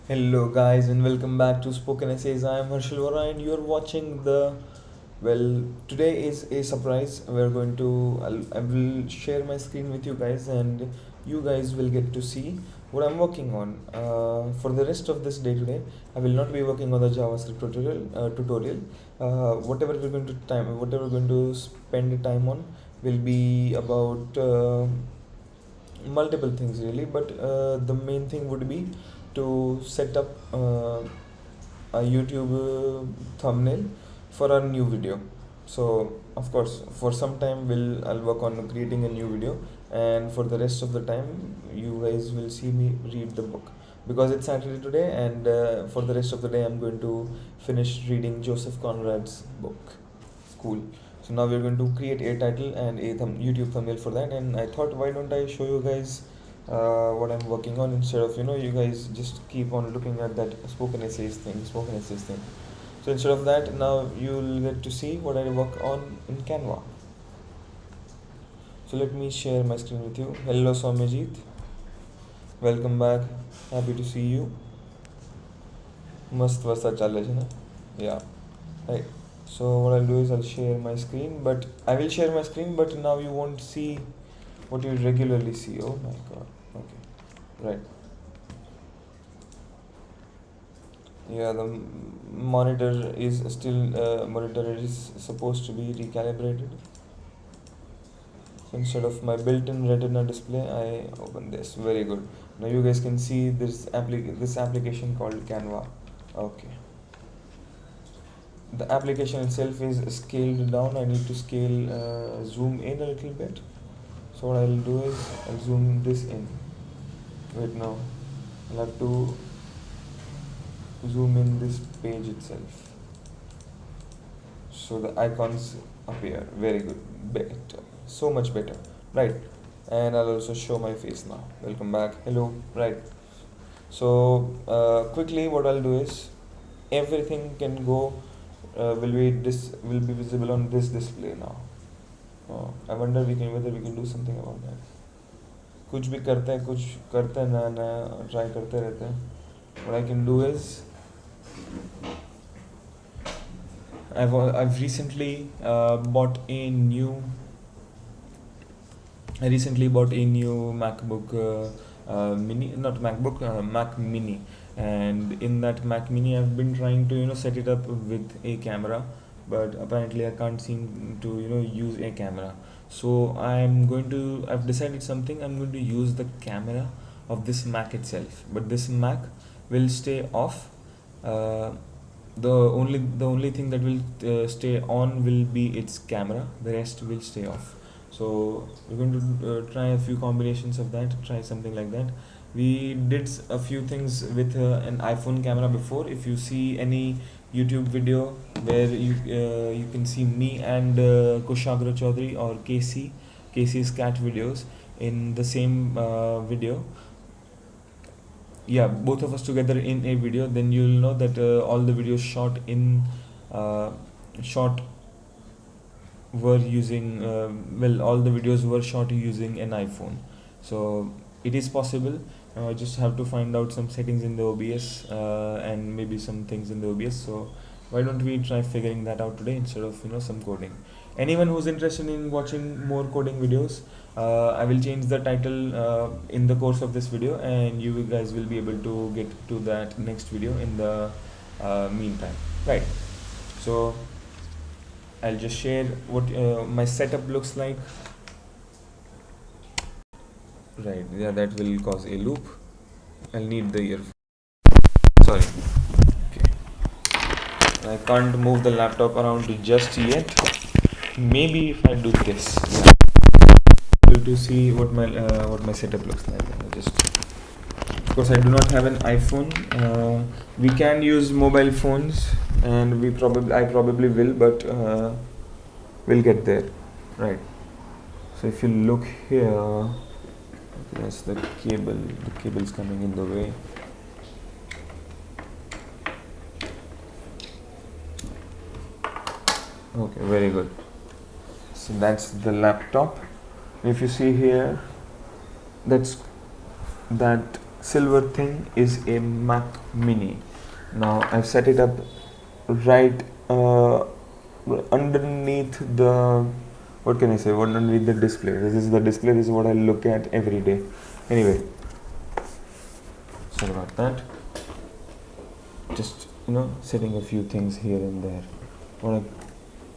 Hello, guys, and welcome back to Spoken Essays. I am Harshal Vora, and you're watching the. Well, today is a surprise. I will share my screen with you guys, and you guys will get to see what I'm working on. For the rest of this day today, I will not be working on the JavaScript tutorial. Whatever we're going to spend time on will be about multiple things really, but the main thing would be to set up a YouTube thumbnail for our new video. So of course, for some time I'll work on creating a new video, and for the rest of the time, you guys will see me read the book because it's Saturday today, and for the rest of the day, I'm going to finish reading Joseph Conrad's book. Cool. So now we're going to create a title and a YouTube thumbnail for that, and I thought, why don't I show you guys what I'm working on instead of you guys just keep on looking at that spoken essays thing. So instead of that, now you'll get to see what I work on in Canva. So let me share my screen with you. Hello Soumyajit, welcome back. Happy to see you. Mast vasa chale chhe na? Yeah. Right. So what I'll do is I'll share my screen, but now you won't see what you regularly see. Oh my god. Okay. Right. Yeah, the monitor is supposed to be recalibrated. So instead of my built-in retina display, I open this. Very good. Now you guys can see this application called Canva. Okay. The application itself is scaled down. I need to zoom in a little bit. So what I'll do is I'll zoom this in. Wait, now I'll have to zoom in this page itself, so the icons appear. Very good. Better. So much better. Right. And I'll also show my face now. Welcome back. Hello. Right. So quickly, what I'll do is everything can go will be visible on this display now. I wonder whether we can do something about that. कुछ भी करते हैं, कुछ करते हैं, नया try करते रहते हैं. What I can do is I've recently bought a new MacBook Mini, not MacBook, Mac Mini, and in that Mac Mini I've been trying to set it up with a camera, but apparently I can't seem to use a camera. So I've decided something. I'm going to use the camera of this Mac itself, but this Mac will stay off. The only thing that will stay on will be its camera. The rest will stay off. So we're going to try a few combinations of that, try something like that. We did a few things with an iPhone camera before. If you see any YouTube video where you can see me and Kushagra Choudhary or Casey's cat videos in the same video, yeah, both of us together in a video, then you'll know that all the videos all the videos were shot using an iPhone. So it is possible Just have to find out some settings in the OBS and maybe some things in the OBS. So why don't we try figuring that out today instead of some coding. Anyone who's interested in watching more coding videos, I will change the title in the course of this video, and you guys will be able to get to that next video in the meantime. Right. So I'll just share what my setup looks like. Right, yeah, that will cause a loop. I'll need the earphone. Sorry. Okay. I can't move the laptop around just yet. Maybe if I do this, yeah. To see what my setup looks like. Just, of course, I do not have an iPhone. We can use mobile phones, and I probably will, but we'll get there. Right. So if you look here, that's the cable. The cable's coming in the way. Okay, very good. So that's the laptop. If you see here, that silver thing is a Mac Mini. Now I've set it up right underneath the, what can I say, underneath the display. This is the display. This is what I look at every day. Anyway, sorry about that. Just setting a few things here and there.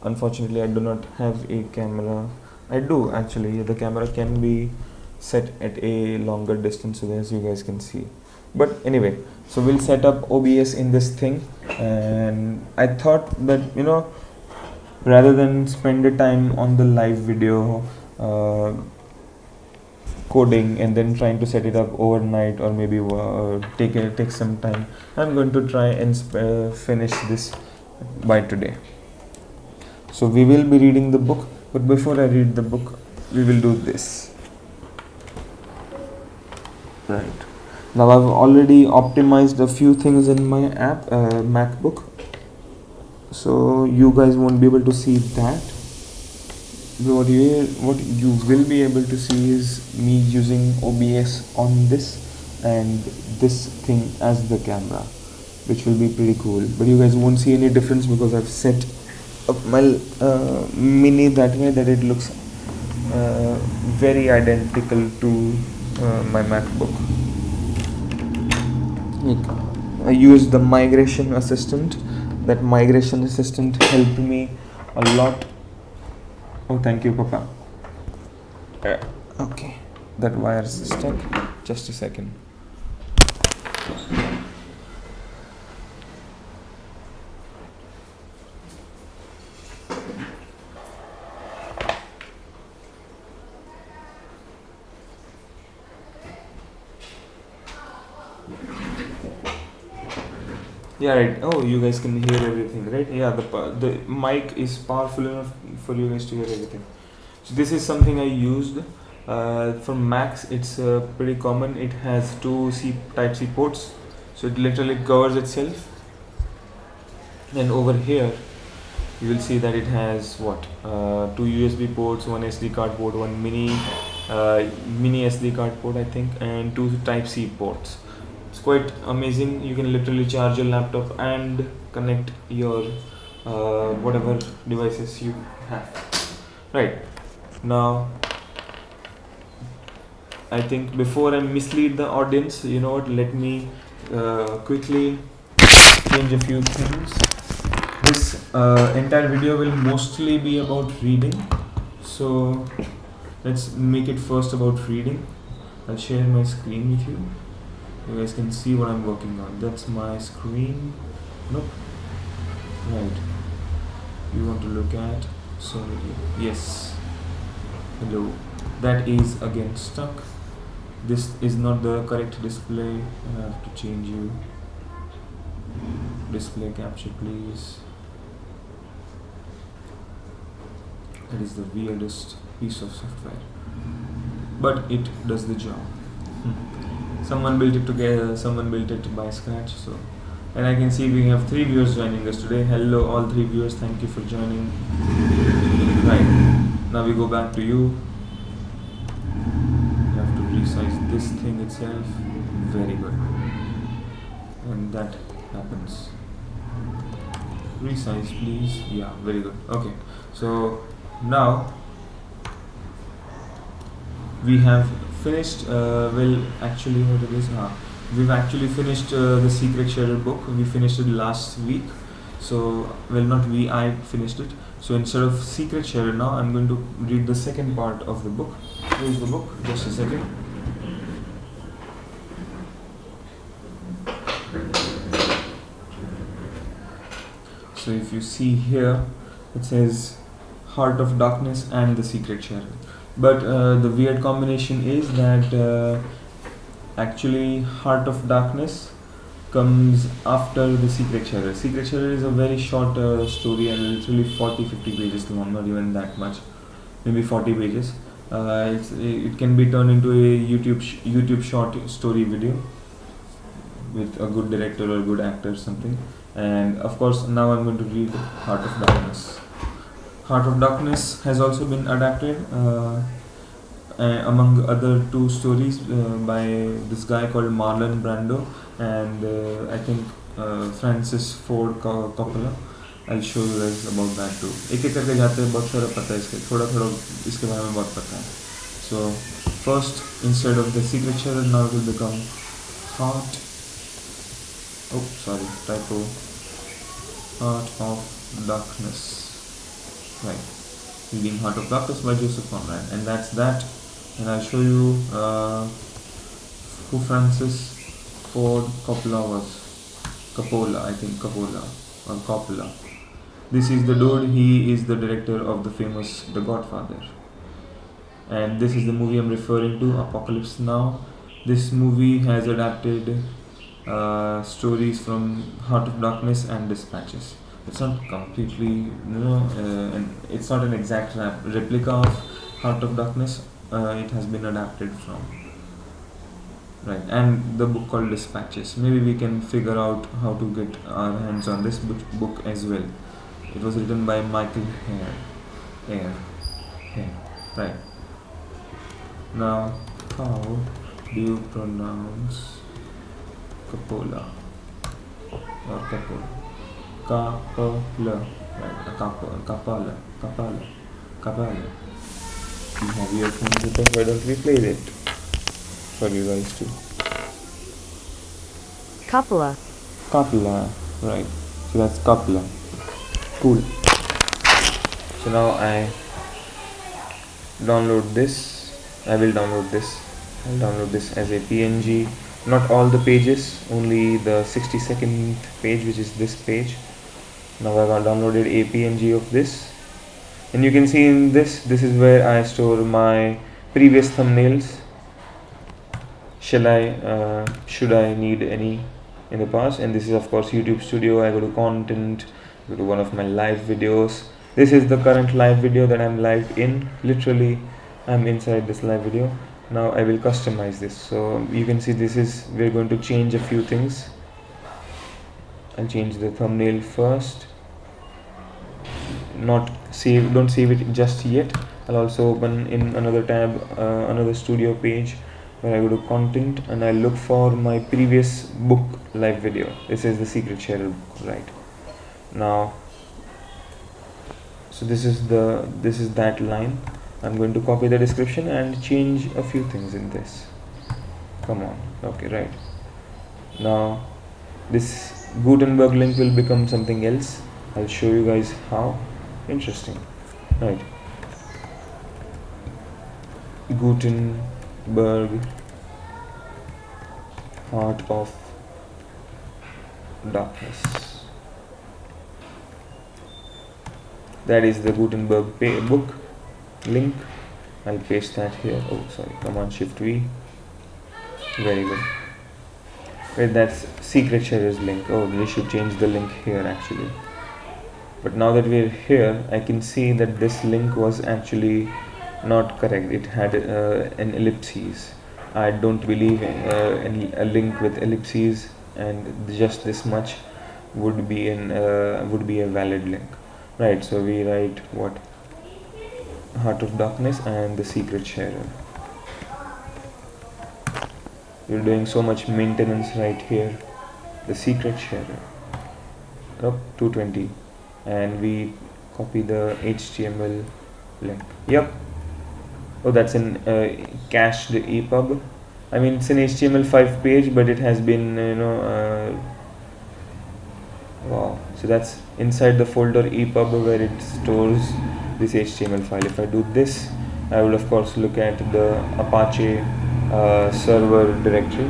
Unfortunately, I do not have a camera. I do actually. The camera can be set at a longer distance, so as you guys can see. But anyway, so we'll set up OBS in this thing, and I thought that rather than spend the time on the live video coding and then trying to set it up overnight, or maybe take some time, I'm going to try and finish this by today. So we will be reading the book, but before I read the book, we will do this. Right. Now I've already optimized a few things in my app, MacBook. So you guys won't be able to see that. What you will be able to see is me using OBS on this and this thing as the camera, which will be pretty cool. But you guys won't see any difference because I've set up my Mini that way that it looks very identical to my MacBook. I used the migration assistant. That migration assistant helped me a lot. Oh, thank you, Papa. Okay, that wire is stuck. Just a second. Yeah, right. Oh, you guys can hear everything, right? Yeah, the mic is powerful enough for you guys to hear everything. So this is something I used for Macs. It's pretty common. It has two Type-C ports, so it literally covers itself. And over here, you will see that it has two USB ports, one SD card port, one mini SD card port, I think, and two Type-C ports. It's quite amazing. You can literally charge your laptop and connect your whatever devices you have. Right. Now, I think before I mislead the audience, let me quickly change a few things. This entire video will mostly be about reading. So let's make it first about reading. I'll share my screen with you. You guys can see what I'm working on. That's my screen. Nope. Right. You want to look at? Sorry. Yes. Hello. That is again stuck. This is not the correct display. I have to change you. Display capture, please. That is the weirdest piece of software, but it does the job. Someone built it together, someone built it by scratch. So, and I can see we have 3 viewers joining us today. Hello all 3 viewers, thank you for joining. Right, now we go back to you. You have to resize this thing itself. Very good. And that happens. Resize please. Yeah, very good. Okay, so now we have finished, well actually what it is, we've actually finished the Secret Sharer book. We finished it last week. So, well, not we, I finished it. So instead of Secret Sharer, now I'm going to read the second part of the book. Here's the book, just a second. So if you see here, it says Heart of Darkness and the Secret Sharer. But the weird combination is that actually Heart of Darkness comes after the Secret Sharer. Secret Sharer is a very short story and literally 40-50 pages long, not even that much, maybe 40 pages. It can be turned into a YouTube short story video with a good director or a good actor or something. And of course, now I'm going to read Heart of Darkness. Heart of Darkness has also been adapted, among other two stories, by this guy called Marlon Brando and I think Francis Ford Coppola. I'll show you guys about that too. एक एक करके जाते हैं, बहुत सारा पता है इसके, थोड़ा थोड़ा इसके बारे में बहुत पता है. So first, instead of the Secret Sharer, now it will become Heart. Oh, sorry, typo. Heart of Darkness. Right. Reading Heart of Darkness by Joseph Conrad, and that's that. And I'll show you who Francis Ford Coppola was. Coppola, I think Coppola or Coppola. This is the dude. He is the director of the famous The Godfather. And this is the movie I'm referring to, Apocalypse Now. This movie has adapted stories from Heart of Darkness and Dispatches. It's not completely, and it's not an exact replica of Heart of Darkness. It has been adapted from. Right, and the book called Dispatches. Maybe we can figure out how to get our hands on this book as well. It was written by Michael Hare. Right. Now, how do you pronounce Coppola or Coppola? Coppola. Right. Coppola. You have earphones with us. Why don't we play it for you guys too? Coppola. Right. So that's Coppola. Cool. So now I download this. I will download this. I'll download this as a PNG. Not all the pages, only the 60-second page, which is this page. Now I've downloaded a PNG of this. And you can see in this is where I store my previous thumbnails. Should I need any in the past? And this is of course YouTube Studio. I go to content, go to one of my live videos. This is the current live video that I'm live in. Literally, I'm inside this live video. Now I will customize this. So you can see we're going to change a few things. I'll change the thumbnail first. Don't save it just yet. I'll also open in another tab, another studio page where I go to content and I look for my previous book live video. This is the Secret Sharer book, right? Now, so this is that line. I'm going to copy the description and change a few things in this. Come on, okay, right. Now, this Gutenberg link will become something else. I'll show you guys how. Interesting, right? Gutenberg, Heart of Darkness. That is the Gutenberg book link. I'll paste that here. Oh, sorry. Command Shift V. Very good. Wait, that's Secret Sharer's link. Oh, we should change the link here actually. But now that we're here, I can see that this link was actually not correct. It had an ellipses. I don't believe a link with ellipses and just this much would be a valid link, right? So we write what? Heart of Darkness and the Secret Sharer. We're doing so much maintenance right here. The secret sharer. Up 220, and we copy the HTML link. Yep. Oh, that's an cached EPUB. I mean, it's an HTML5 page, but it has been, wow. So that's inside the folder EPUB where it stores this HTML file. If I do this, I will of course look at the Apache server directory,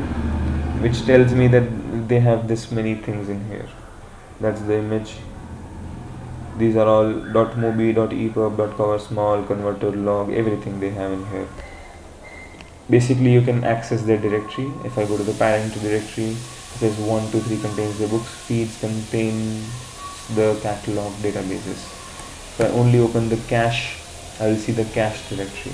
which tells me that they have this many things in here. That's the image. These are all .mobi, .epub, .cover small, converter log, everything they have in here. Basically, you can access their directory. If I go to the parent directory, it says 1, 2, 3 contains the books, feeds contains the catalog databases. If I only open the cache, I will see the cache directory.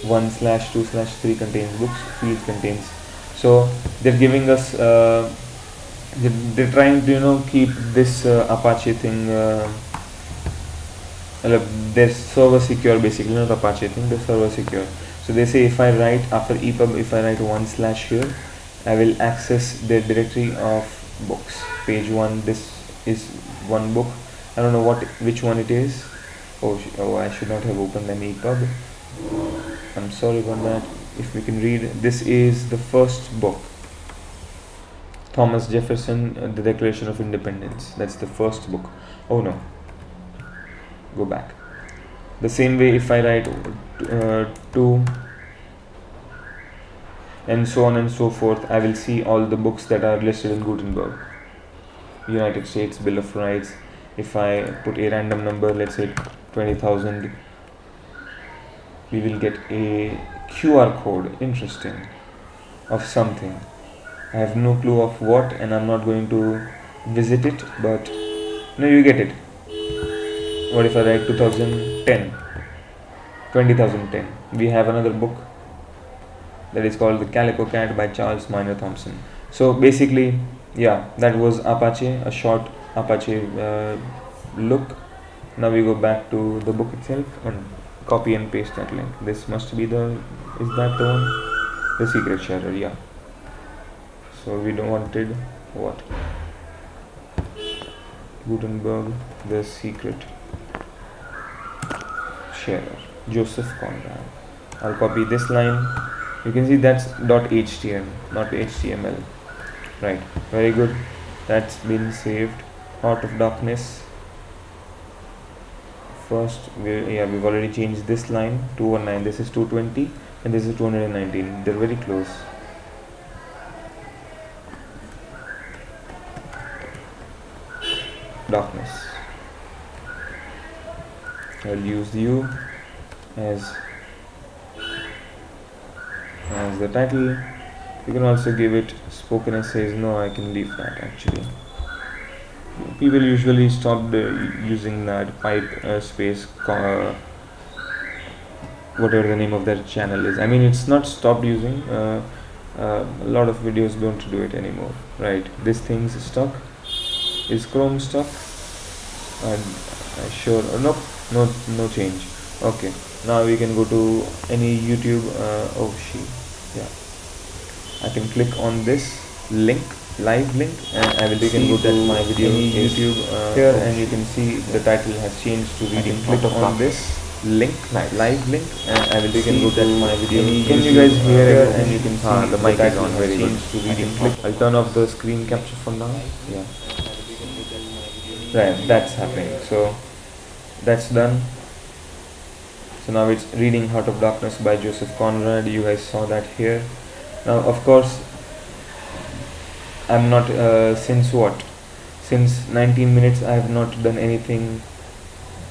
1/2/3 contains books, feeds contains. So they're giving us, they're trying to keep this Apache thing, their server secure, basically, not Apache thing, the server secure. So they say if I write after EPUB, if I write 1/ here, I will access their directory of books. Page 1, this is one book. I don't know which one it is. Oh, I should not have opened an EPUB. I'm sorry about that. If we can read, this is the first book. Thomas Jefferson, The Declaration of Independence. That's the first book. Oh no. Go back. The same way, if I write 2 and so on and so forth, I will see all the books that are listed in Gutenberg. United States Bill of Rights. If I put a random number, let's say 20,000, we will get a QR code, interesting, of something. I have no clue of what, and I'm not going to visit it, but no, you get it. What if I write 2010? 2010. We have another book that is called The Calico Cat by Charles Minor Thompson. So basically, yeah, that was Apache, a short Apache look. Now we go back to the book itself and copy and paste that link. This must be is that the one? The secret sharer, yeah. So we don't wanted what? Gutenberg, the secret sharer, Joseph Conrad. I'll copy this line. You can see that's .html, not HTML. Right, very good. That's been saved. Heart of Darkness. First, we've already changed this line, 219. This is 220, and this is 219. They're very close. Darkness. I'll use you as the title. You can also give it spoken essays. No, I can leave that actually. People usually stopped using that pipe space, whatever the name of their channel is. I mean, it's not stopped using. A lot of videos don't do it anymore. Right? This thing's stuck. Is Chrome stuck? Sure. Nope. No change. Okay. Now we can go to any YouTube. Yeah. I can click on this link, live link, and I will can go to my video YouTube here, and you can see the title has changed to reading. Click on this link, live link, and I will can go to my video. Can you guys hear it? And you can see the mic is on. Very good. To reading. I'll turn off the screen capture for now. Yeah. Right, that's happening. So that's done. So now it's reading Heart of Darkness by Joseph Conrad. You guys saw that here. Now, of course, I'm not, since 19 minutes I have not done anything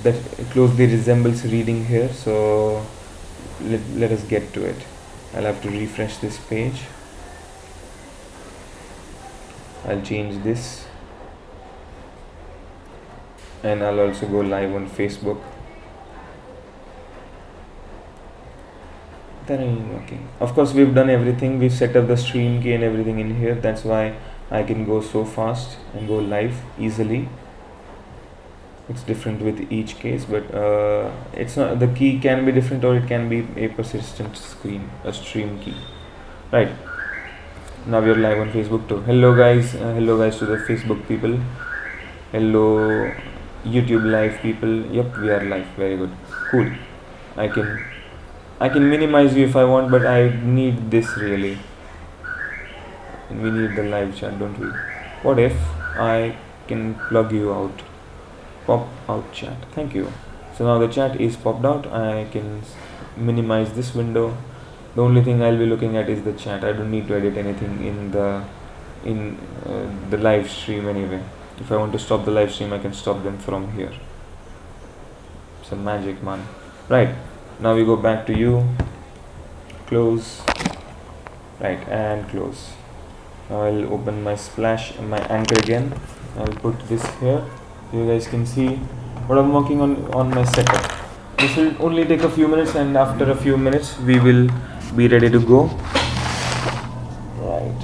that closely resembles reading here. So let us get to it. I'll have to refresh this page. I'll change this. And I'll also go live on Facebook. That ain't working. Of course, we've done everything. We've set up the stream key and everything in here. That's why I can go so fast and go live easily. It's different with each case, but it's not. The key can be different, or it can be a persistent stream key. Right. Now we are live on Facebook too. Hello guys to the Facebook people. Hello YouTube live people. Yep, we are live. Very good. Cool. I can I can minimize you if I want, but I need this really. And we need the live chat, don't we? What if I can plug you out? Pop out chat. Thank you. So now the chat is popped out. I can minimize this window. The only thing I'll be looking at is the chat. I don't need to edit anything in the live stream anyway. If I want to stop the live stream, I can stop them from here. It's a magic, man. Right. Now we go back to you. Close. Right, and close. Now I'll open my my anchor again. I'll put this here. You guys can see what I'm working on my setup. This will only take a few minutes, and after a few minutes we will be ready to go. Right.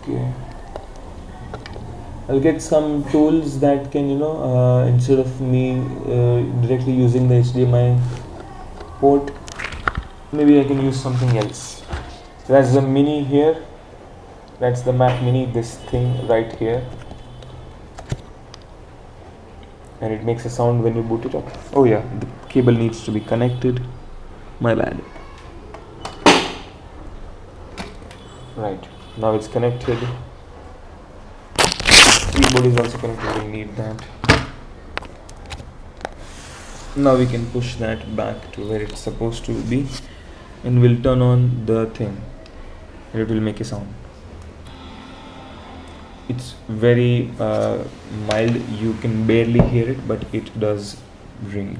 Okay. I'll get some tools that can, instead of me directly using the HDMI port, maybe I can use something else. That's the mini here. That's the Mac Mini, this thing right here. And it makes a sound when you boot it up. Oh yeah, the cable needs to be connected. My bad. Right, now it's connected. Keyboard is also connected, we need that. Now we can push that back to where it's supposed to be, and we'll turn on the thing, and it will make a sound. It's very mild, you can barely hear it, but it does ring.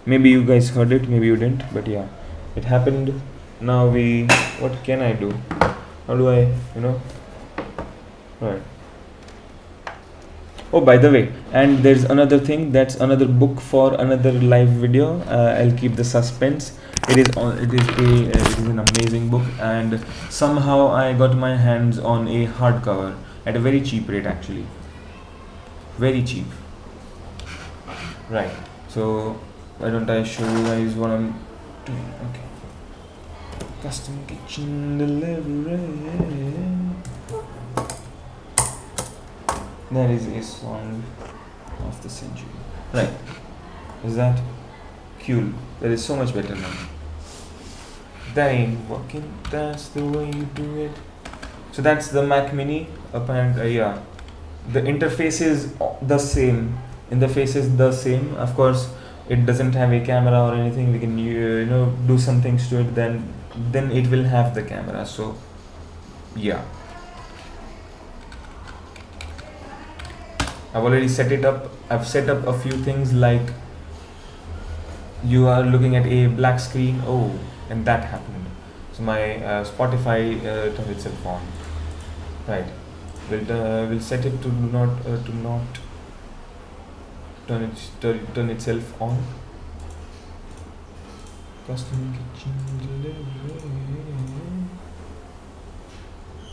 Maybe you guys heard it, maybe you didn't, but yeah, it happened. Now what can I do? How do I, right. Oh, by the way, and there's another thing, that's another book for another live video. I'll keep the suspense. It is an amazing book, and somehow I got my hands on a hardcover at a very cheap rate, actually. Very cheap. Right. So why don't I show you guys what I'm doing? Okay. Custom kitchen delivery. That is a song of the century. Right. Is that cool? That is so much better now. That ain't working. That's the way you do it. So that's the Mac Mini. Apparently, yeah. The interface is the same. Interface is the same. Of course, it doesn't have a camera or anything. We can do some things to it. Then it will have the camera. So yeah. I've already set it up. I've set up a few things, like you are looking at a black screen. Oh, and that happened. So my Spotify turned itself on. Right. We'll set it to not turn itself on. Custom kitchen delivery.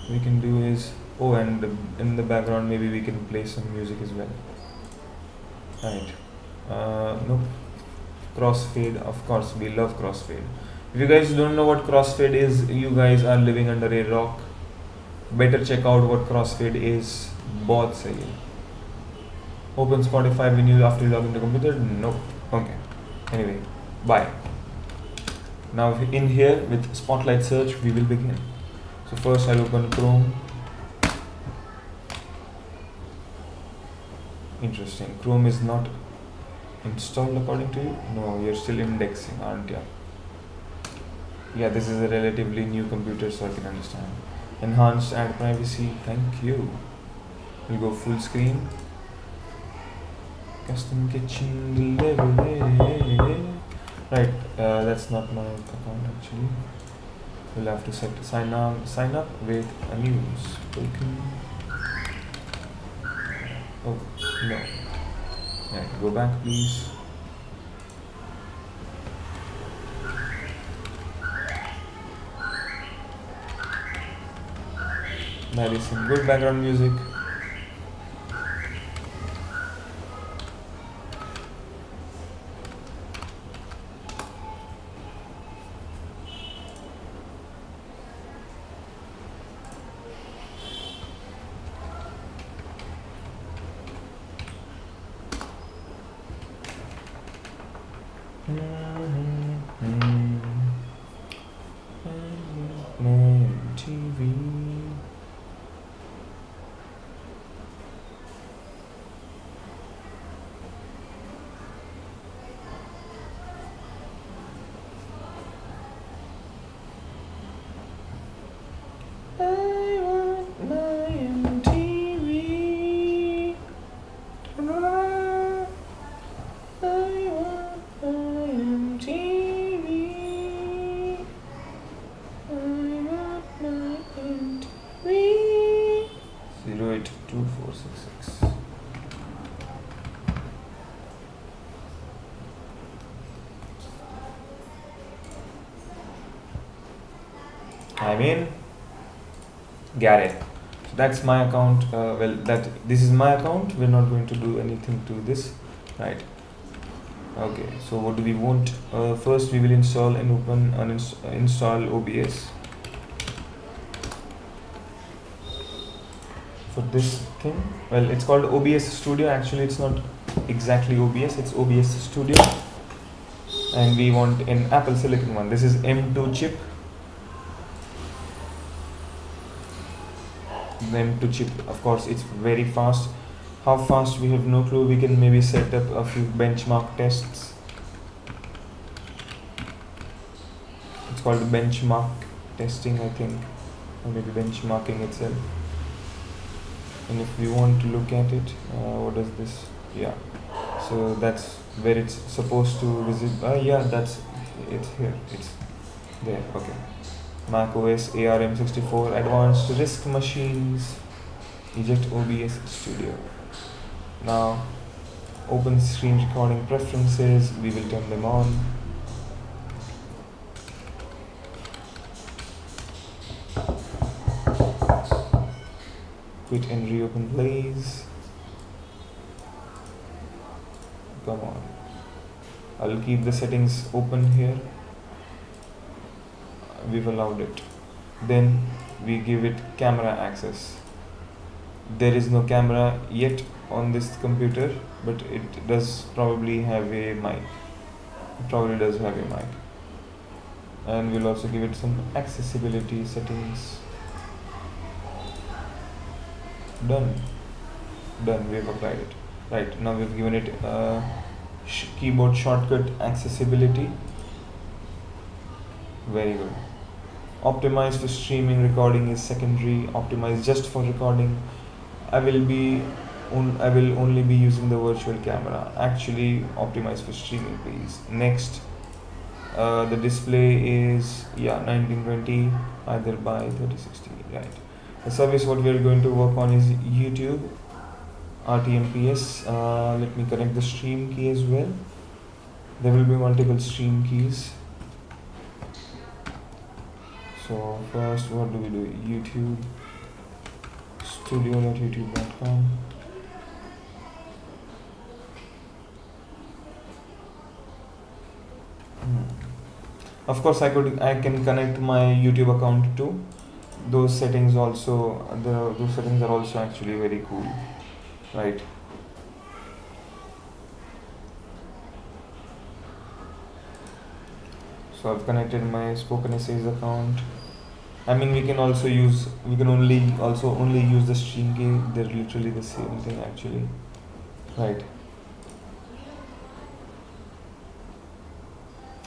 We can do is, and in the background maybe we can play some music as well. Right. Nope. Crossfade, of course, we love crossfade. If you guys don't know what crossfade is, you guys are living under a rock. Better check out what crossfade is. बहुत सही है. Open Spotify when you after you log into computer. Nope. Okay. Anyway, bye. Now in here with Spotlight search we will begin. So first I'll open Chrome. Interesting. Chrome is not installed according to you? No, you're still indexing, aren't you? Yeah, this is a relatively new computer, so I can understand. Enhanced ad privacy, thank you. We'll go full screen. Custom kitchen delivery. Right, that's not my account actually. We'll have to sign up with a new spoken. Oh no. Right, go back please. That is some good background music. 2466. I'm in. Got it. So that's my account. This is my account. We're not going to do anything to this, right? Okay. So what do we want? First, we will install and install OBS. For this thing, well, it's called OBS Studio. Actually, it's not exactly OBS. It's OBS Studio, and we want an Apple Silicon one. This is M2 chip. M2 chip, of course, it's very fast. How fast, we have no clue. We can maybe set up a few benchmark tests. It's called benchmark testing, I think, or maybe benchmarking itself. And if we want to look at it, what is this? Yeah, so that's where it's supposed to visit. Yeah, that's it's here. It's there. Okay. Mac OS ARM64 Advanced RISC Machines. Eject OBS Studio. Now, open screen recording preferences. We will turn them on. Quit and reopen, please. Come on. I'll keep the settings open here. We've allowed it. Then we give it camera access. There is no camera yet on this computer, but it does probably have a mic. It probably does have a mic. And we'll also give it some accessibility settings. Done. We've applied it. Right, now we've given it keyboard shortcut accessibility. Very good. Optimized for streaming, recording is secondary. Optimized just for recording. I will only be using the virtual camera. Actually, optimized for streaming, please. Next, the display is 1920 either by 3060. Right. The service what we are going to work on is YouTube, RTMPS. Let me connect the stream key as well. There will be multiple stream keys. So first, what do we do? YouTube studio.youtube.com. Of course, I can connect my YouTube account too. Those settings are also actually very cool, right? So I've connected my spokenessays account. I mean, we can only use the stream key. They're literally the same thing actually, right?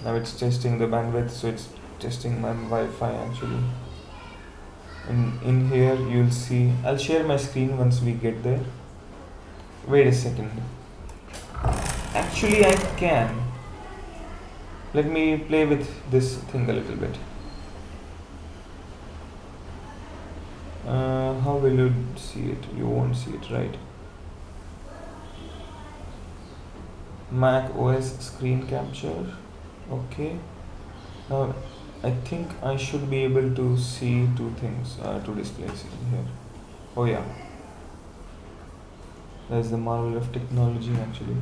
Now it's testing the bandwidth, so it's testing my Wi-Fi actually. And in here you'll see, I'll share my screen once we get there. Wait a second. Actually, I can. Let me play with this thing a little bit. How will you see it? You won't see it, right? Mac OS screen capture. Okay. Now I think I should be able to see two things, two displays in here. Oh yeah. That's the marvel of technology actually.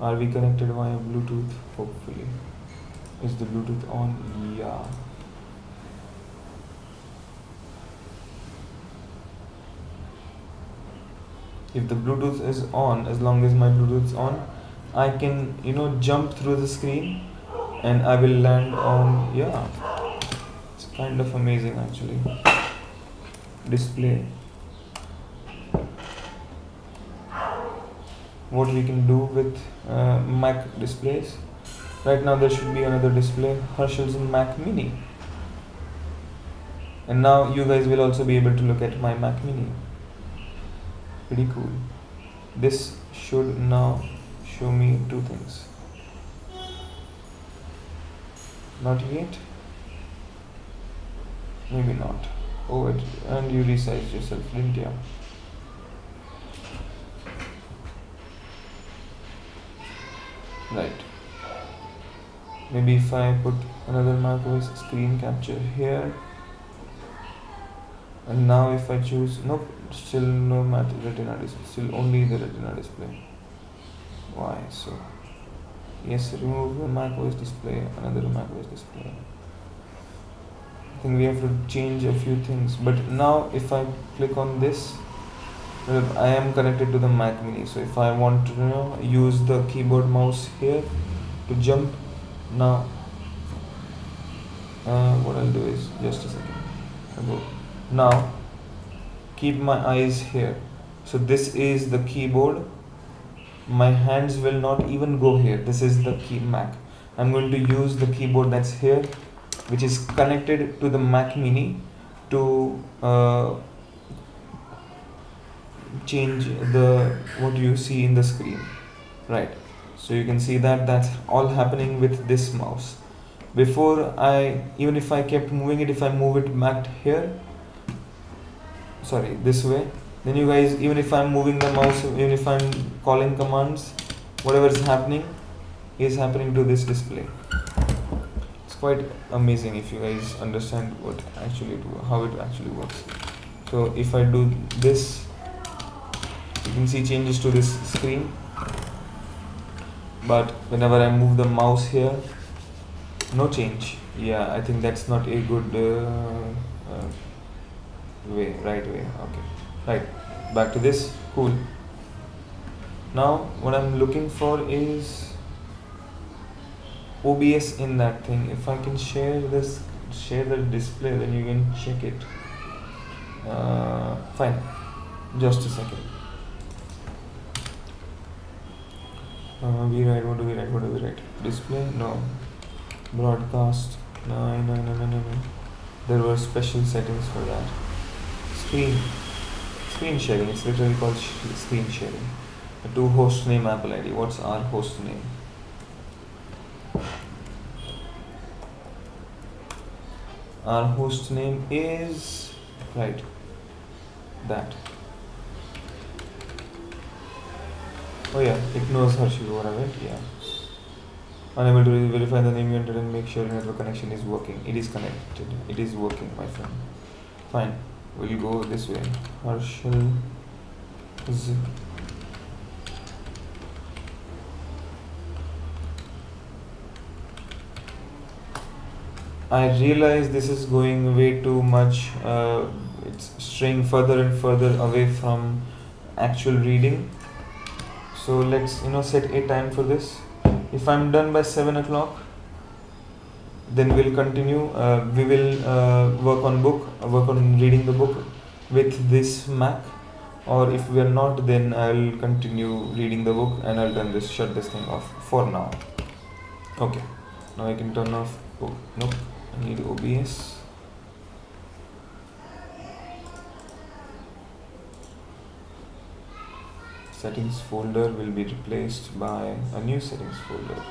Are we connected via Bluetooth? Hopefully. Is the Bluetooth on? Yeah. If the Bluetooth is on, as long as my Bluetooth is on, I can, jump through the screen and I will land on, it's kind of amazing actually. Display. What we can do with Mac displays. Right now there should be another display, Herschel's Mac Mini. And now you guys will also be able to look at my Mac Mini. Pretty cool. This should now show me two things. Not yet. Maybe not. Oh, and you resized yourself, didn't you? Right. Maybe if I put another macOS screen capture here, and now if I choose, nope, still no retina display, still only the retina display. Why so? Yes, remove the macOS display, another macOS display. I think we have to change a few things. But now if I click on this, I am connected to the Mac Mini. So if I want to use the keyboard mouse here to jump, now what I'll do is just a second. I'll go. Now keep my eyes here. So this is the keyboard. My hands will not even go here. This is the key Mac. I'm going to use the keyboard that's here, which is connected to the Mac Mini, to change the what you see in the screen. Right. So you can see that that's all happening with this mouse. Before even if I kept moving it, if I move it back here, sorry, this way, then you guys, even if I'm moving the mouse, even if I'm calling commands, whatever is happening to this display. It's quite amazing if you guys understand how it actually works. So if I do this, you can see changes to this screen, but whenever I move the mouse here, no change. Yeah, I think that's not a good right way. Okay, right, back to this. Cool. Now what I'm looking for is OBS in that thing. If I can share the display, then you can check it. Fine, just a second. What do we write? Display? No. Broadcast? No. There were special settings for that. Screen sharing. It's literally called screen sharing. To host name, Apple ID. What's our host name? Our host name is right. That. Oh yeah, it knows Harshigora, right? Yeah. Unable to verify the name you entered and make sure your network connection is working. It is connected. It is working, my friend. Fine. We'll go this way. Harshal Z. I realize this is going way too much. It's straying further and further away from actual reading. So let's set a time for this. If I'm done by 7 o'clock, then we'll continue. We will work on reading the book with this Mac. Or if we are not, then I'll continue reading the book and I'll shut this thing off for now. Okay. Now I can turn off. Oh, nope. I need OBS. Settings folder will be replaced by a new settings folder.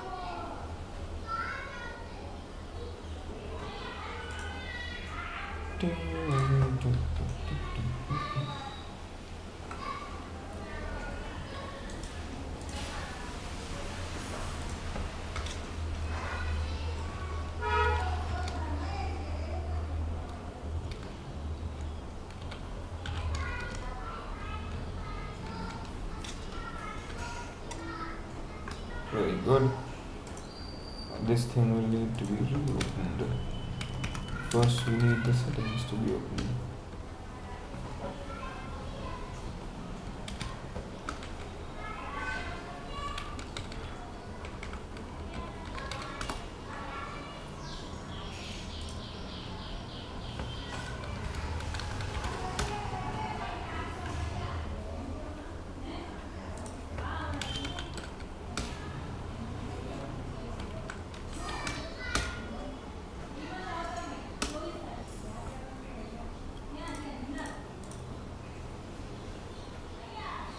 Very good. This thing will need to be reopened. First we need the settings to be opened.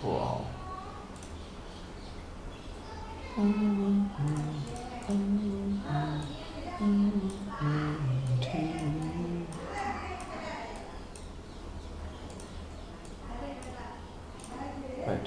Wow. Right.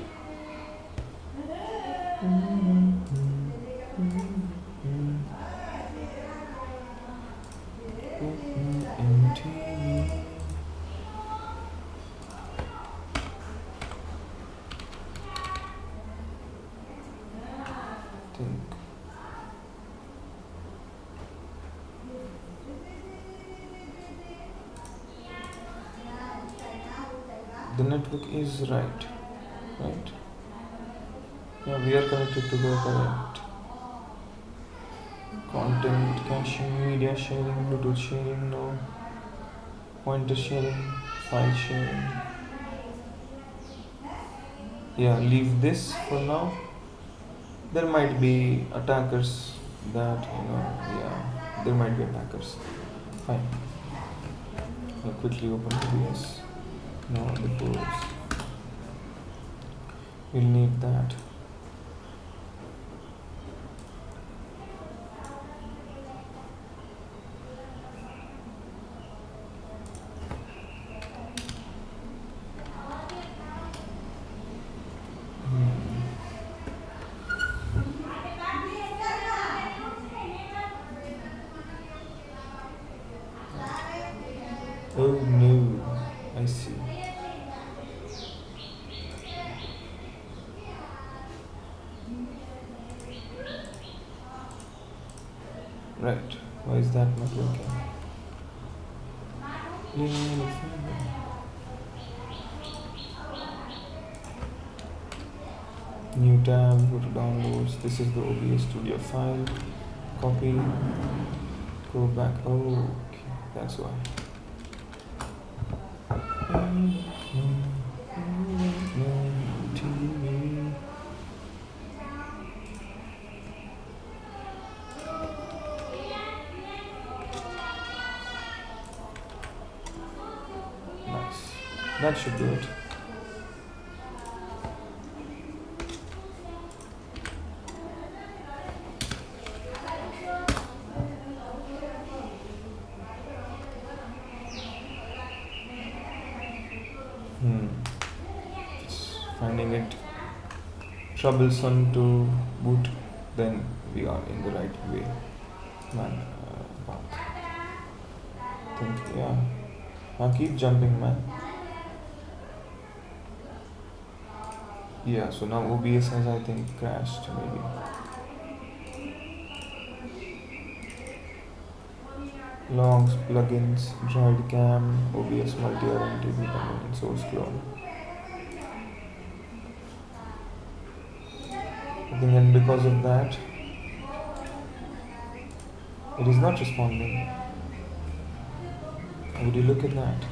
The network is right, right? Yeah, we are connected to the correct content caching, media sharing, Bluetooth sharing, no, pointer sharing, file sharing. Yeah, leave this for now. There might be attackers that, yeah, there might be attackers. Fine. I'll quickly open OBS. No, the codes. We'll need that. Oh no, I see. Right. Why is that not working? New tab, go to downloads. This is the OBS Studio file. Copy. Go back. Oh, okay. That's why. Nice. That should do it. Just finding it troublesome to boot, then we are in the right way. Man, path. Think, yeah. Now keep jumping, man. Yeah, so now OBS has, I think, crashed maybe. Logs, plugins, Droid Cam, OBS multi-array dependent and source clone. I think, and because of that, it is not responding. Would you look at that?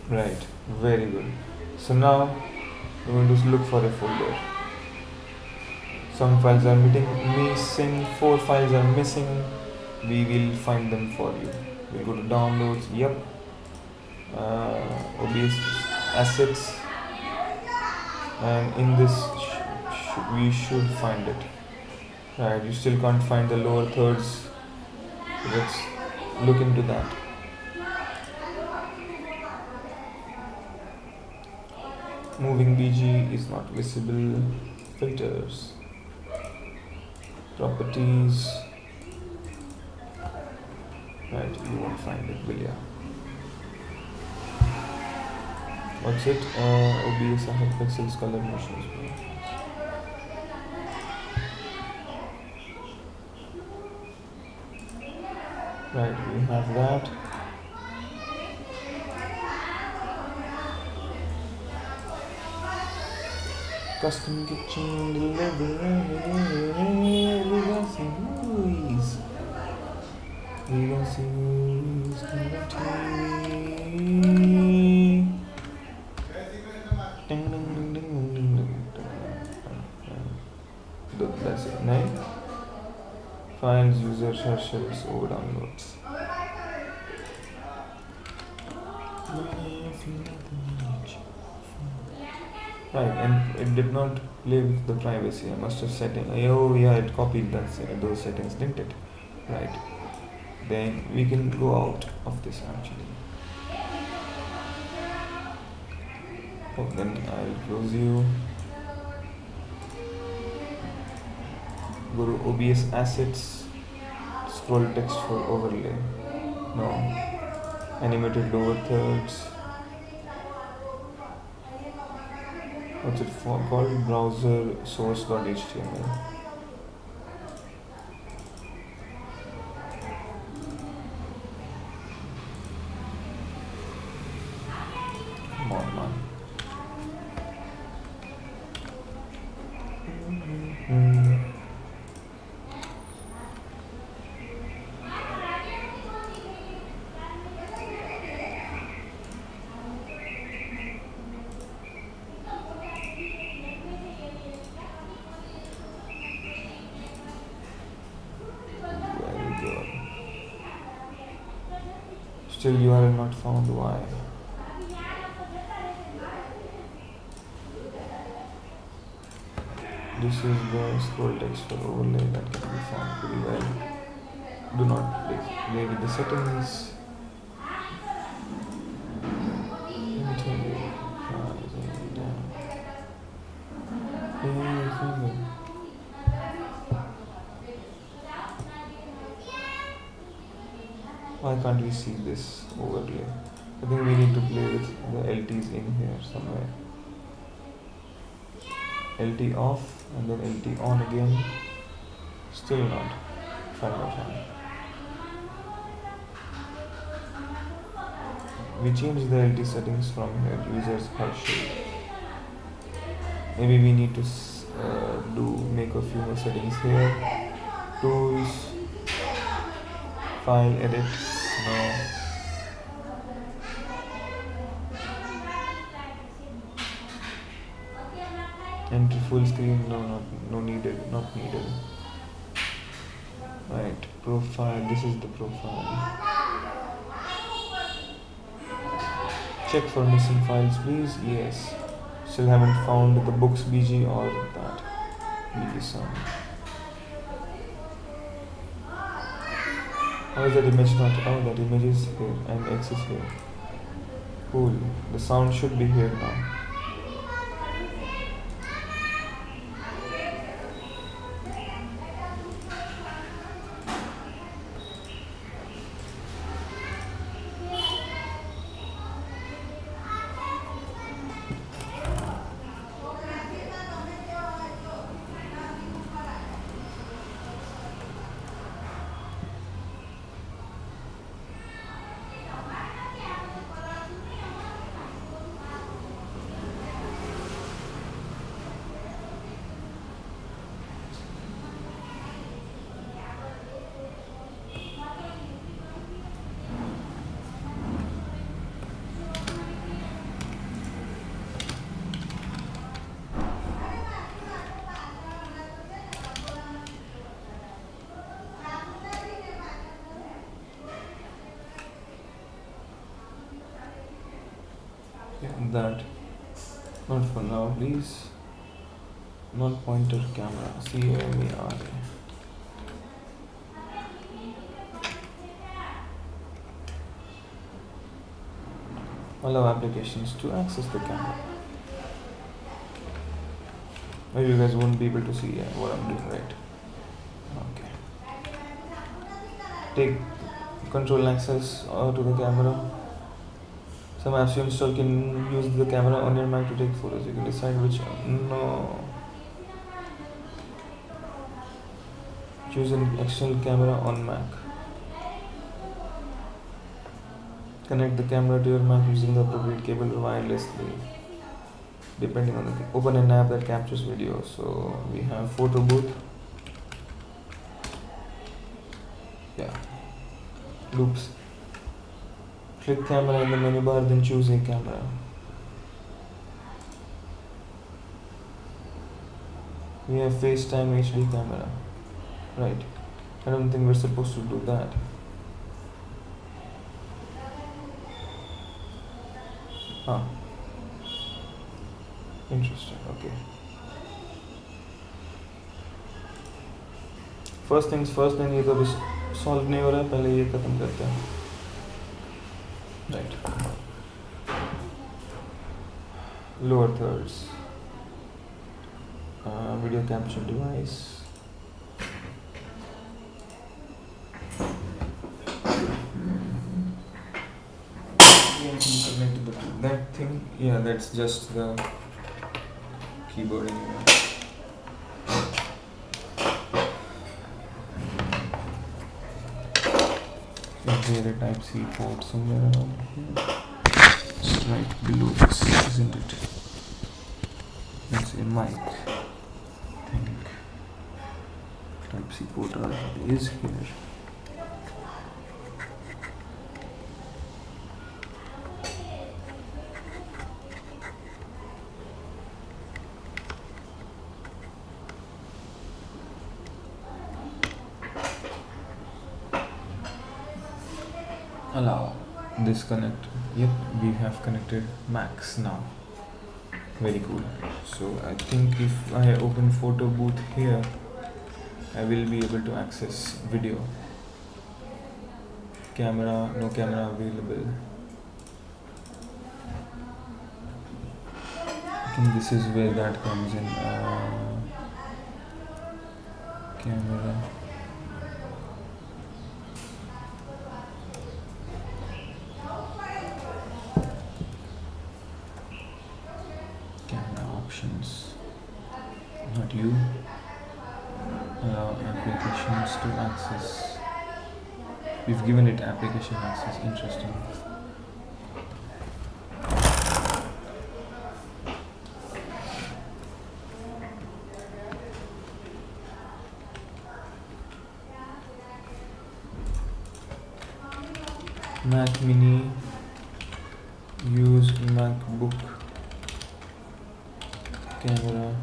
Right, very good. So now we're going to look for a folder. Some files are missing, 4 files are missing. We will find them for you. We'll go to downloads, yep. OBS assets, and in this we should find it. Right, you still can't find the lower thirds. Let's look into that. Moving BG is not visible. Filters, properties. Right, you won't find it, will ya? What's it? OBS pixels, color, motions. Right, we have that. Custom kitchen delivery. We got some movies. We got some movies on the TV. Ding, ding, ding, ding, ding, ding, ding. That's it. Nine. Files, user sessions, over downloads. Right, and it did not play with the privacy. I must have set it. Oh yeah, it copied those settings, didn't it? Right. Then we can go out of this actually. Oh, then I'll close you. Go to OBS assets. Scroll text for overlay. No. Animated lower thirds. What's it for? Called browser source.html. Still URL not found. Why? This is the scroll text for overlay that can be found pretty well. Do not play with the settings. Why can't we see this overlay? I think we need to play with the LTs in here somewhere. LT off and then LT on again. Still not. Try more time. We changed the LT settings from here. Users head shape. Maybe we need to make a few more settings here. Tools. File edit. No. Enter full screen. No needed. Not needed. Right. Profile. This is the profile. Check for missing files, please. Yes. Still haven't found the books BG or that BG sound. How is that image not? Oh, that image is here and X is here. Cool. The sound should be here now. That. Not for now, please. Not pointer camera. CMARA. Allow applications to access the camera. Maybe you guys won't be able to see what I'm doing, right? Okay. Take control access to the camera. Some apps you install can use the camera on your Mac to take photos. You can decide which. No. Choose an external camera on Mac. Connect the camera to your Mac using the appropriate cable wirelessly. Depending on the thing. Open an app that captures video. So we have photo booth. Yeah. Loops. Click camera in the menu bar, then choose a camera. We have FaceTime HD camera. Right. I don't think we're supposed to do that. Huh. Interesting. Okay. First things first, then ये तो solve नहीं हो रहा है, पहले ये खत्म करते हैं. Right. Lower thirds. Video capture device. Connected to that thing. Yeah, that's just the keyboard anyway. Is there a Type-C port somewhere around here? It's right below this, isn't it? That's a mic. I think Type-C port is here. Allow. disconnect. Yep, we have connected Max now. Very cool. So I think if I open photo booth here, I will be able to access video. Camera, no camera available. I think this is where that comes in. Camera. Camera options. Not you. Allow applications to access. We've given it application access. Interesting. Mac Mini. Use MacBook camera.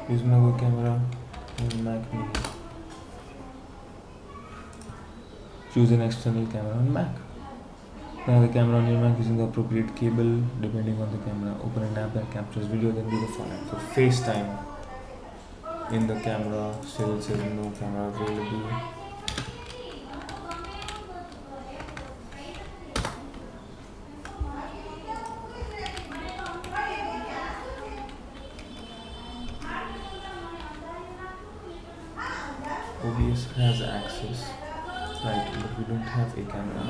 Use MacBook camera and Mac Mini. Choose an external camera on Mac. Now the camera on your Mac using the appropriate cable depending on the camera. Open an app that captures video, then do the following. So FaceTime in the camera, still it says no camera available. OBS has access, right, but we don't have a camera.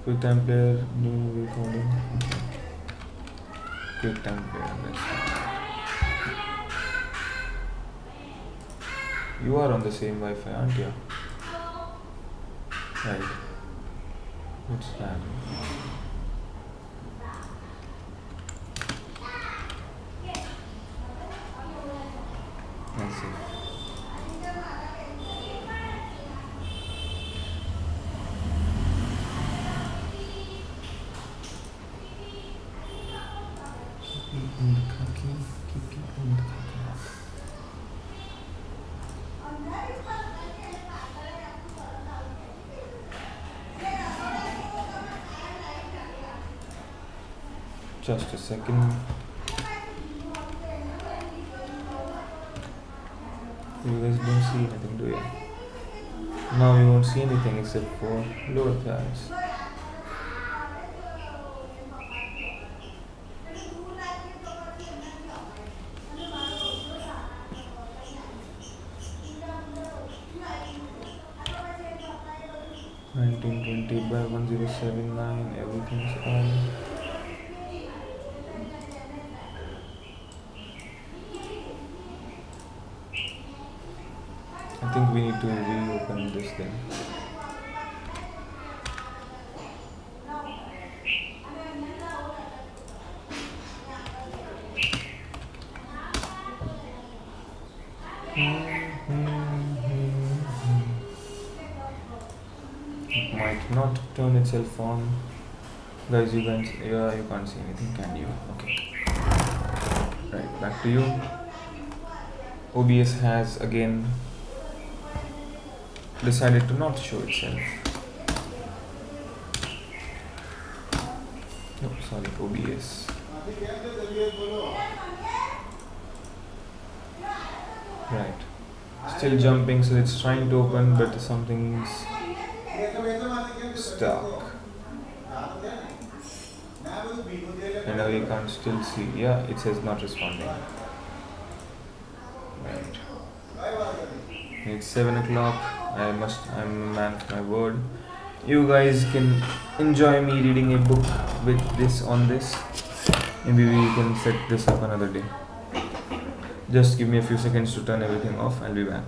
QuickTime player, new recording. Okay. QuickTime player, let's start. You are on the same Wi-Fi, aren't you? Right. What's that? Let's see. Just a second. You guys don't see anything, do you? Now you won't see anything except for lower tabs. by 1079, everything's on. I think we need to reopen this thing. It might not turn itself on. Guys, you can't see anything, can you? Okay. Right, back to you. OBS has again decided to not show itself. No, sorry, OBS. Right. Still jumping, so it's trying to open, but something's stuck. And now you can't still see. Yeah, it says not responding. Right. It's 7 o'clock. I'm a man of my word. You guys can enjoy me reading a book with this on this. Maybe we can set this up another day. Just give me a few seconds to turn everything off. I'll be back.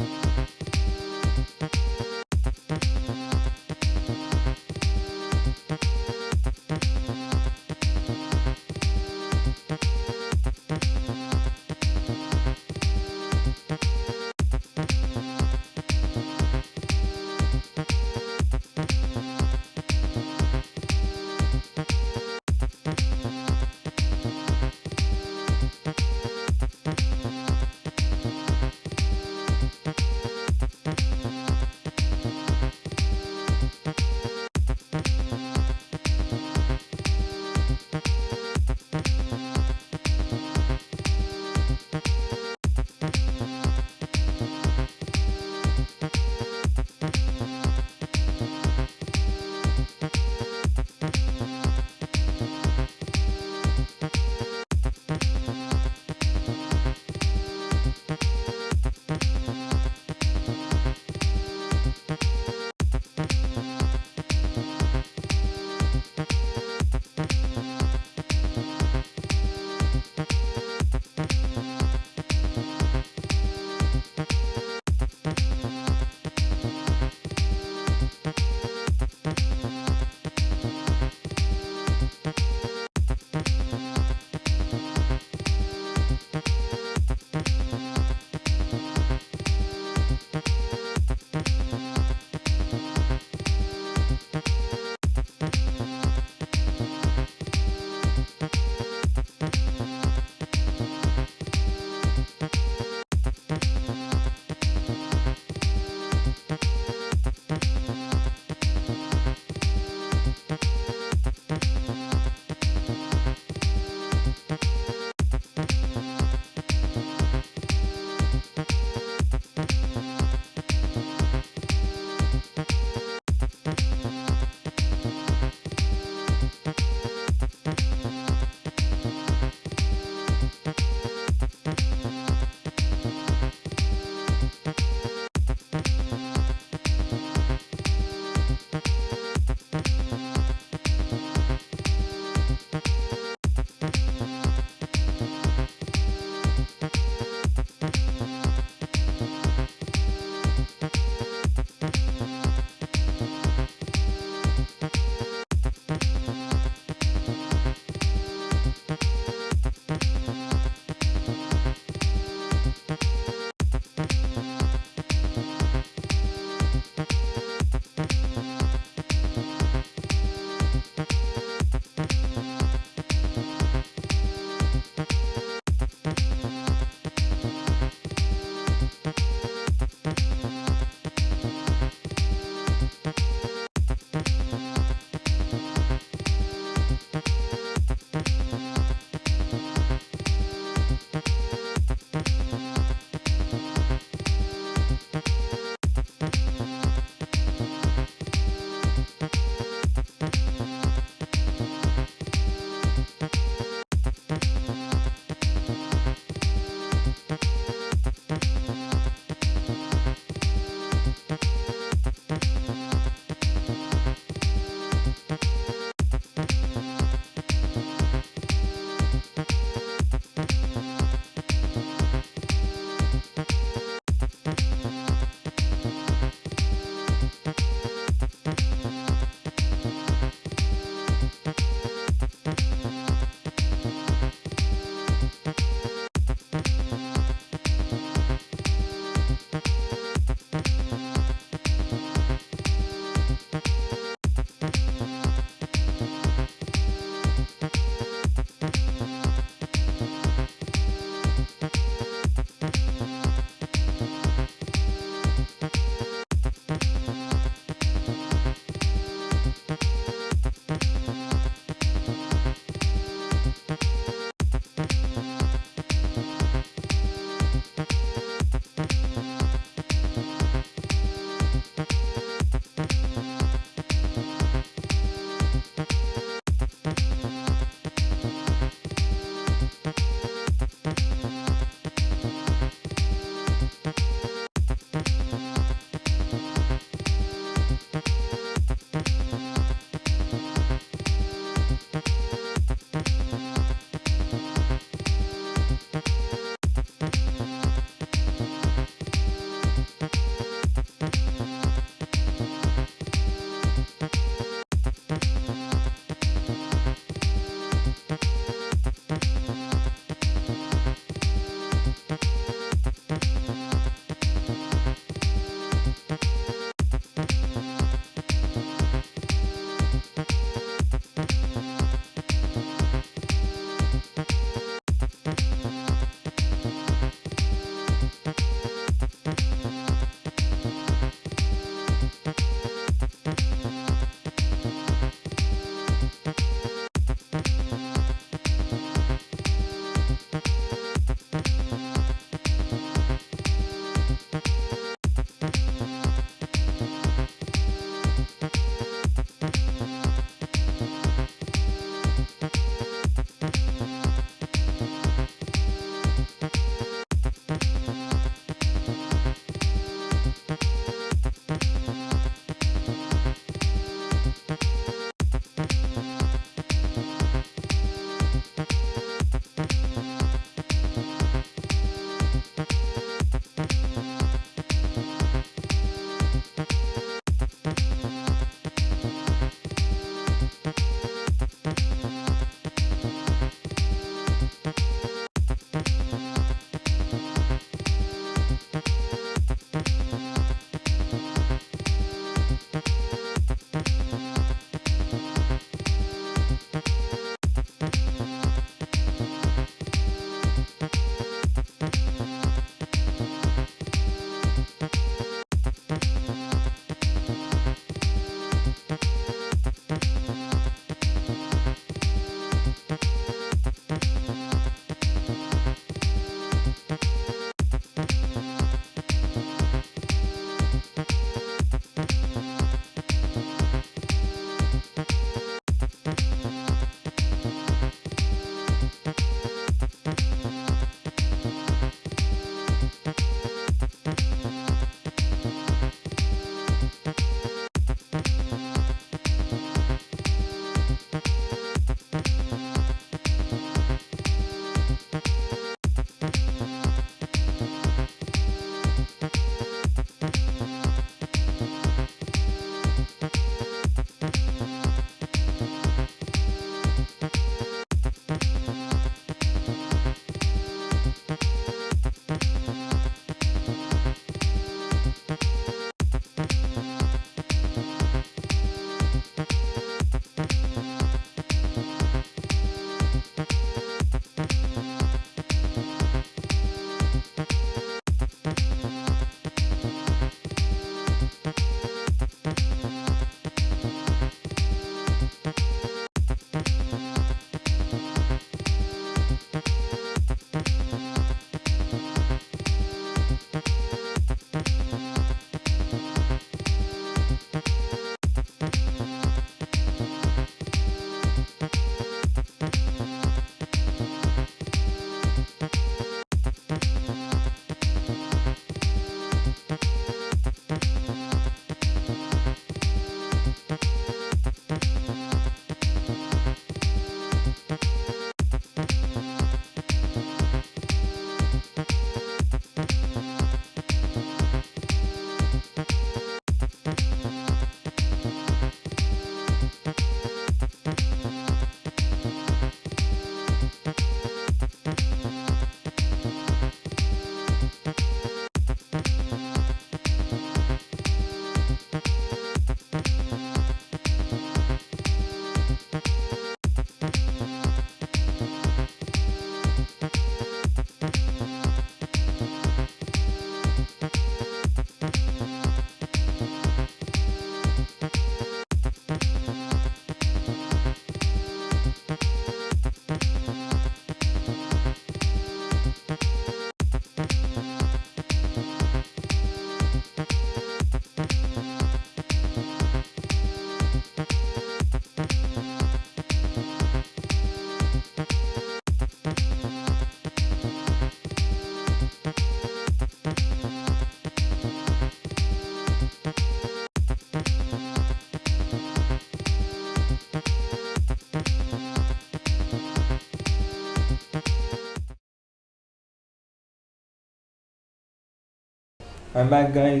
I'm back, guys.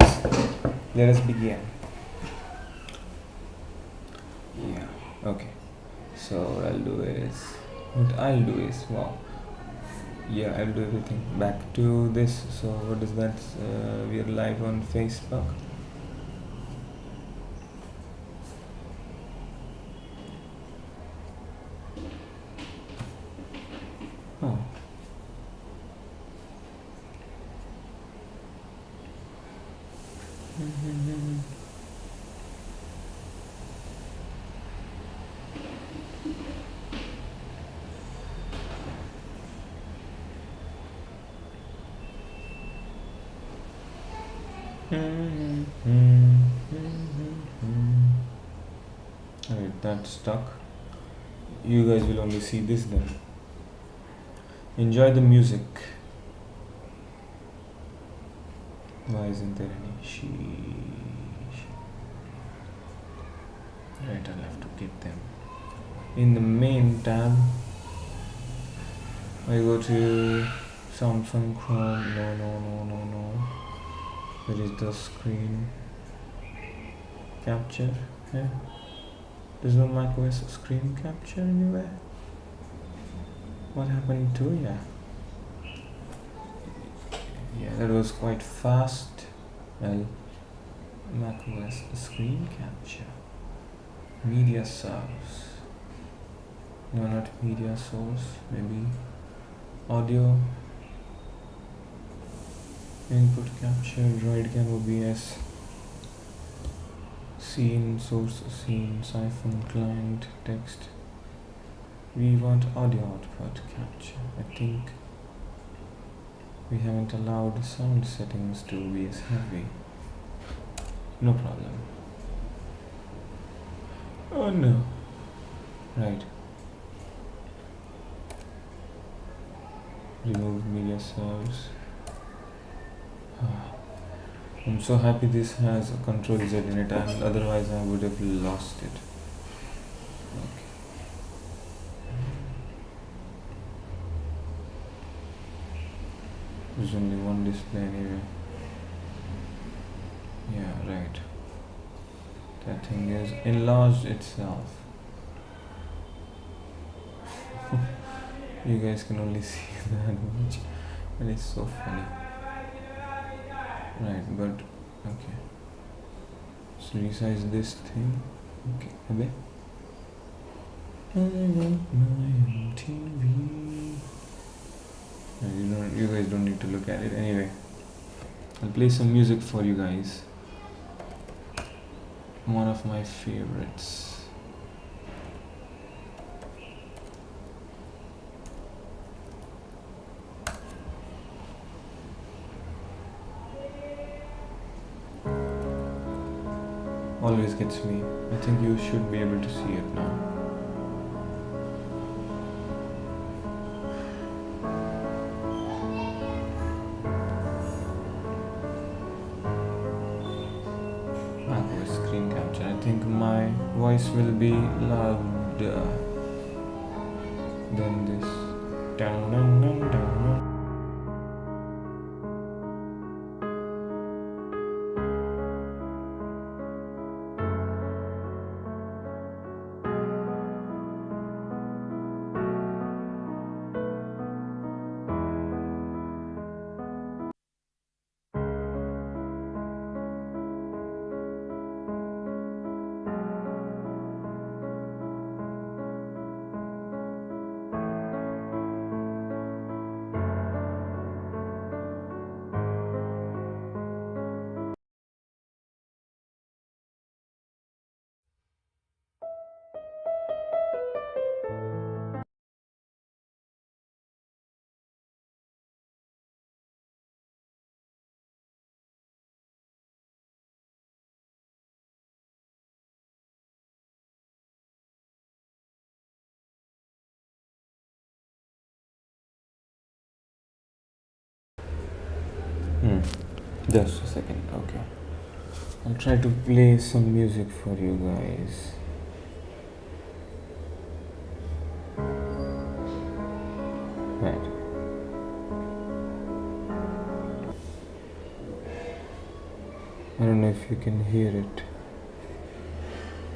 Let us begin. Yeah. Okay. So what I'll do is wow. Yeah, I'll do everything. Back to this. So what is that? We are live on Facebook. Oh. Alright, that's stuck. You guys will only see this then. Enjoy the music. Why isn't there any she? Right, I'll have to get them. In the main tab, I go to Samsung Chrome. No. Where is the screen capture? Yeah. There's no macOS screen capture anywhere. What happened to Yeah, that was quite fast. Well, macOS screen capture. Media source. No, not media source. Maybe audio. Input capture. Droid cam OBS. Scene source. Scene siphon client text. We want audio output capture. I think we haven't allowed sound settings to be as heavy. No problem. Oh no. Right. Remove media source. I'm so happy this has a Control Z in it, and otherwise I would have lost it. Okay. There's only one display anyway. Yeah, right. That thing is enlarged itself. You guys can only see that much, and it's so funny. Right, but okay. So resize this thing. Okay, a bit. I want my TV. No, you guys don't need to look at it anyway. I'll play some music for you guys. One of my favorites. Always gets me. I think you should be able to see it now. macOS screen capture. I think my voice will be louder than this. Dun, dun, dun, dun, dun. Just a second, okay. I'll try to play some music for you guys. Right. I don't know if you can hear it.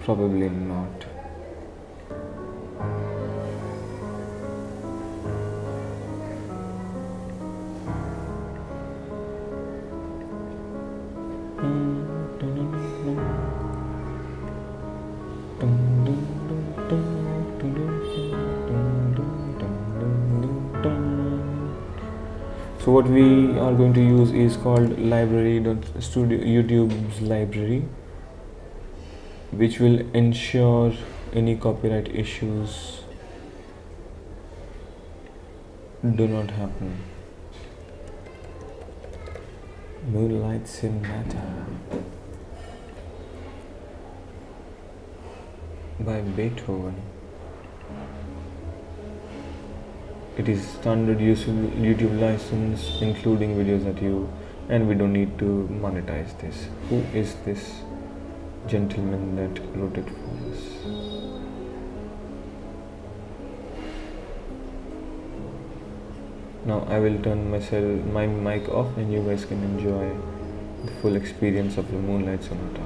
Probably not. So what we are going to use is called library.studio, YouTube's library, which will ensure any copyright issues do not happen. Moonlight Sonata by Beethoven. It is standard YouTube license, including videos that you, and we don't need to monetize this. Who is this gentleman that wrote it for us? Now I will turn my mic off and you guys can enjoy the full experience of the Moonlight Sonata.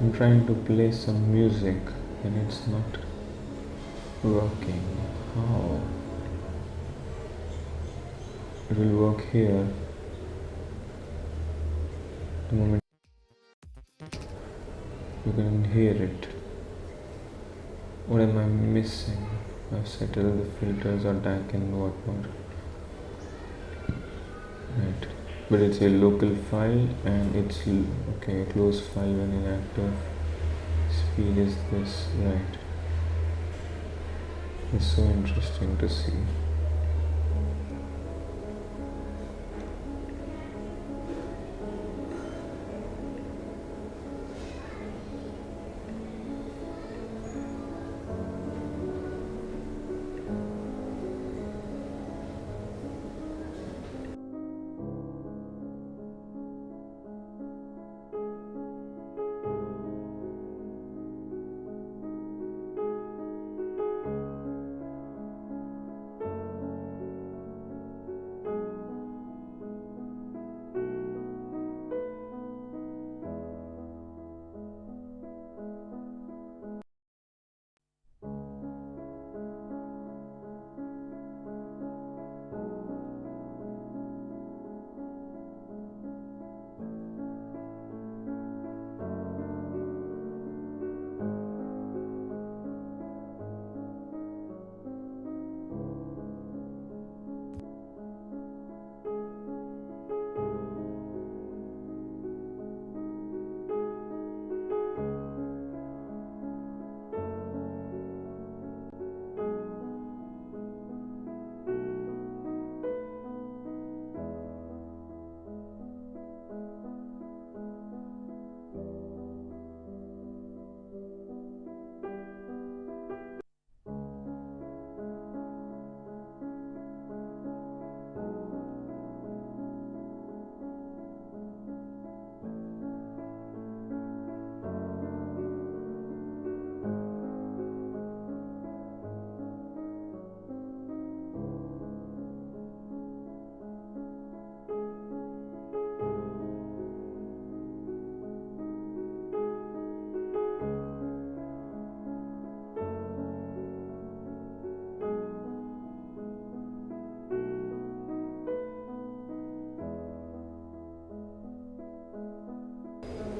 I'm trying to play some music and it's not working. How? It will work here the moment you can hear it. What am I missing? I've settled the filters or DAC and whatnot. Right. But it's a local file and it's okay, close file when inactive. Speed is this, right? It's so interesting to see.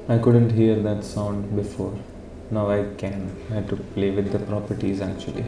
I couldn't hear that sound before. Now I can. I had to play with the properties actually.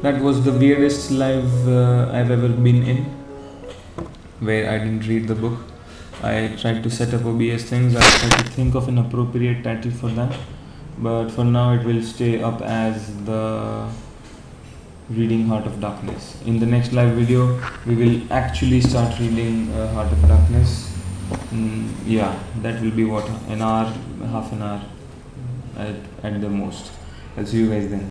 That was the weirdest live I've ever been in, where I didn't read the book. I tried to set up OBS things. I tried to think of an appropriate title for that, but for now it will stay up as the reading Heart of Darkness. In the next live video, we will actually start reading Heart of Darkness. Yeah, that will be what, an hour, half an hour at the most. I'll see you guys then.